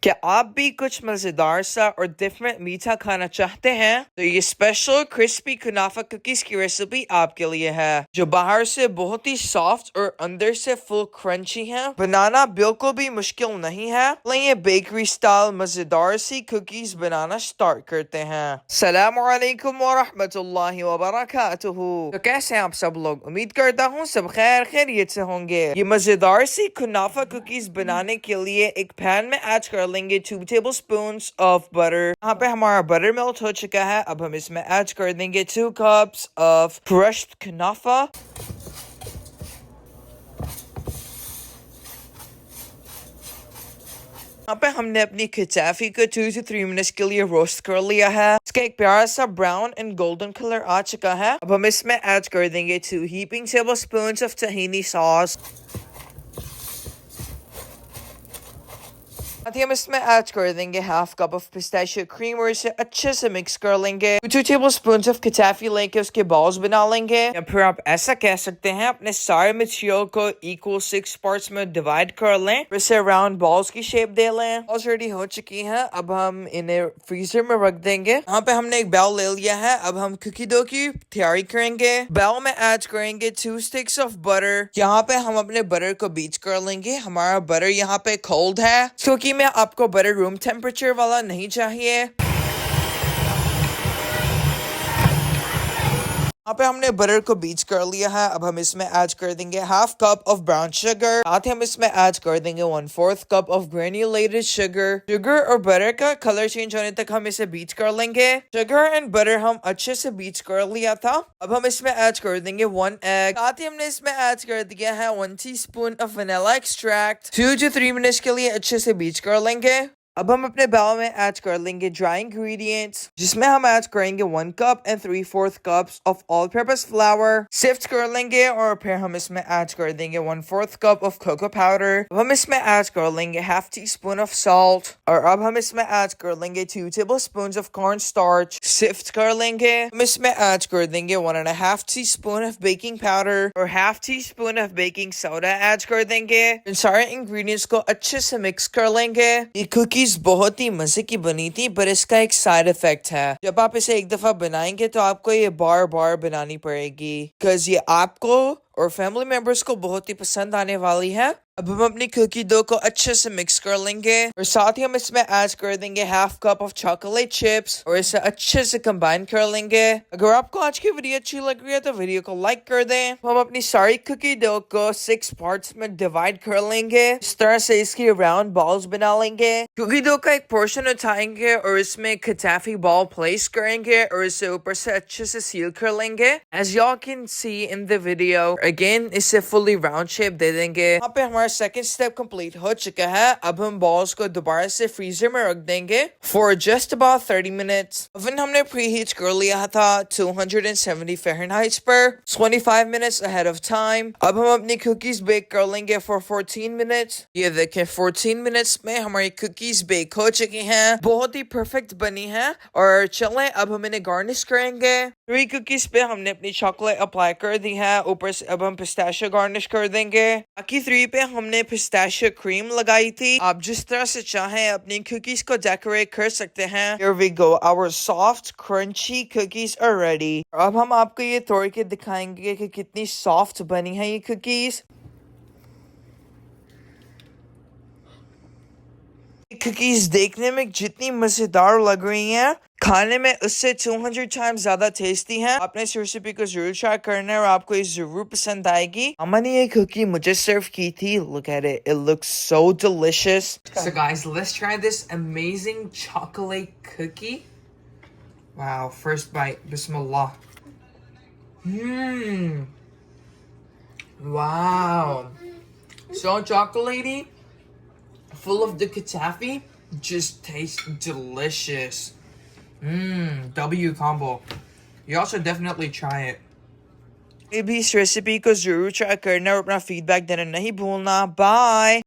क्या आप भी कुछ मजेदार सा और डिफरेंट मीठा खाना चाहते हैं तो ये स्पेशल क्रिस्पी कुनाफा कुकीज की रेसिपी आपके लिए है, जो बाहर से बहुत ही सॉफ्ट और अंदर से फुल क्रंची है। बनाना बिल्कुल भी मुश्किल नहीं है। ये बेकरी स्टाइल मजेदार सी कुकीज बनाना स्टार्ट करते हैं। अस्सलामुअलैकुम वरहमतुल्लाहि वबरकातुहू। तो कैसे हैं आप सब लोग? उम्मीद करता हूँ सब खैरियत से होंगे। ये मजेदार सी कुनाफा कुकीज बनाने के लिए एक पैन में ऐड कर लेंगे 2 tablespoons ऑफ बटर। यहाँ पे हमारा बटर मेल्ट हो चुका है। अब हम इसमें ऐड कर देंगे 2 cups ऑफ क्रश्ड कुनाफा। यहाँ पे हमने अपनी खिचाफी को 2 to 3 मिनट्स के लिए रोस्ट कर लिया है। इसका एक प्यारा सा ब्राउन एंड गोल्डन कलर आ चुका है। अब हम इसमें ऐड कर देंगे 2 heaping tablespoons of tahini sauce. हम इसमें ऐड कर देंगे half cup of pistachio cream और इसे अच्छे से मिक्स कर लेंगे। 2 tablespoons ऑफ कटाफी लेके उसके बॉल्स बना लेंगे, या फिर आप ऐसा कह सकते हैं अपने सारे मटेरियल को इक्वल 6 पार्ट्स में डिवाइड कर लें, फिर से राउंड बॉल्स की शेप दे लें। बॉल्स रेडी हो चुकी हैं। अब हम इन्हें फ्रीजर में रख देंगे। यहाँ पे हमने एक बाउल ले लिया है। अब हम कुकी डो की तैयारी करेंगे। बाउल में ऐड करेंगे 2 sticks ऑफ बटर। यहाँ पे हम अपने बटर को बीट कर लेंगे। हमारा बटर यहाँ पे कोल्ड है क्योंकि में आपको बटर रूम टेम्परेचर वाला नहीं चाहिए। यहाँ पे हमने बटर को बीट कर लिया है। अब हम इसमें ऐड कर देंगे half cup of brown sugar. साथ ही हम इसमें ऐड कर देंगे 1/4 कप ऑफ ग्रेन्युलेटेड शुगर। शुगर और बटर का कलर चेंज होने तक हम इसे बीट कर लेंगे। शुगर एंड बटर हम अच्छे से बीट कर लिया था। अब हम इसमें ऐड कर देंगे 1 एग। साथ ही हमने इसमें ऐड कर दिया है 1 teaspoon of vanilla extract. 2 to 3 minutes के लिए अच्छे से बीट कर लेंगे। अब हम अपने बाउल में ऐड कर लेंगे ड्राई इंग्रेडिएंट्स, जिसमें हम ऐड करेंगे 1 cup and 3/4 cups of all purpose flour. Sift कर लेंगे और फिर हम इसमें ऐड कर देंगे 1/4 कप ऑफ कोको पाउडर। अब हम इसमें ऐड कर लेंगे half teaspoon of salt और अब हम इसमें ऐड कर लेंगे 2 tablespoons of corn starch. Sift कर लेंगे। हम इसमें ऐड कर देंगे 1.5 टीस्पून ऑफ बेकिंग पाउडर और half teaspoon of baking soda add कर देंगे। इन सारे इंग्रेडिएंट्स को अच्छे से मिक्स कर लेंगे। ये कुकी बहुत ही मजे की बनी थी, पर इसका एक साइड इफेक्ट है। जब आप इसे एक दफा बनाएंगे तो आपको ये बार बार बनानी पड़ेगी, बिकॉज ये आपको और फैमिली मेंबर्स को बहुत ही पसंद आने वाली है। अब हम अपनी कुकी डो को अच्छे से मिक्स कर लेंगे और साथ ही हम इसमें ऐड कर देंगे half cup of chocolate chips और इसे अच्छे से कंबाइन कर लेंगे। अगर आपको आज की वीडियो अच्छी लग रही है तो वीडियो को लाइक कर दें। हम अपनी सारी कुकी डो को 6 पार्ट्स में डिवाइड कर लेंगे। इस तरह से इसकी राउंड बॉल्स बना लेंगे। कुकी डो का एक पोर्शन उठाएंगे और इसमें कटाफी बॉल प्लेस करेंगे और इसे ऊपर से अच्छे से सील कर लेंगे। As y'all can see in the video, again इसे फुली राउंड शेप दे देंगे। यहाँ पे हमारा सेकंड स्टेप कंप्लीट हो चुका है। अब हम बॉल्स को दोबारा से फ्रीजर में रख देंगे for just about 30 minutes. Oven हमने प्री हीट कर लिया था 270 फ़ारेनहाइट पर 25 मिनट्स अहेड ऑफ टाइम। अब हम अपनी कुकीज बेक कर लेंगे फॉर 14 मिनट्स। ये देखें 14 मिनट्स में हमारी कुकीज बेक हो चुकी हैं। बहुत ही परफेक्ट बनी है। और चलें अब हम इन्हें गार्निश करेंगे। 3 कुकीज पे हमने अपनी चॉकलेट अप्लाई कर दी है। ऊपर से अब हम पिस्ताशियो गार्निश कर देंगे। बाकी 3 पे हमने पिस्ताशियो क्रीम लगाई थी। आप जिस तरह से चाहें अपनी कुकीज को डेकोरेट कर सकते हैं। Here we go, our soft crunchy cookies are ready। अब हम आपको ये तोड़ के दिखाएंगे कि कितनी सॉफ्ट बनी है ये कुकीज। कुकीज देखने में जितनी मजेदार लग रही हैं, खाने में उससे 200 टाइम्स ज्यादा टेस्टी हैं। आपने इस रेसिपी को जरूर ट्राई करना है और आपको ये जरूर पसंद आएगी। अम्मा ने ये कुकी मुझे सर्व की थी। Look at it, it looks so delicious. So guys, let's try this amazing chocolate cookie. Wow, first bite, bismillah. Wow, so chocolatey, full of the katafi, just tastes delicious. W combo. You also definitely try it. भी इस recipe को जरूर try करना और अपना feedback देना नहीं भूलना। बाय।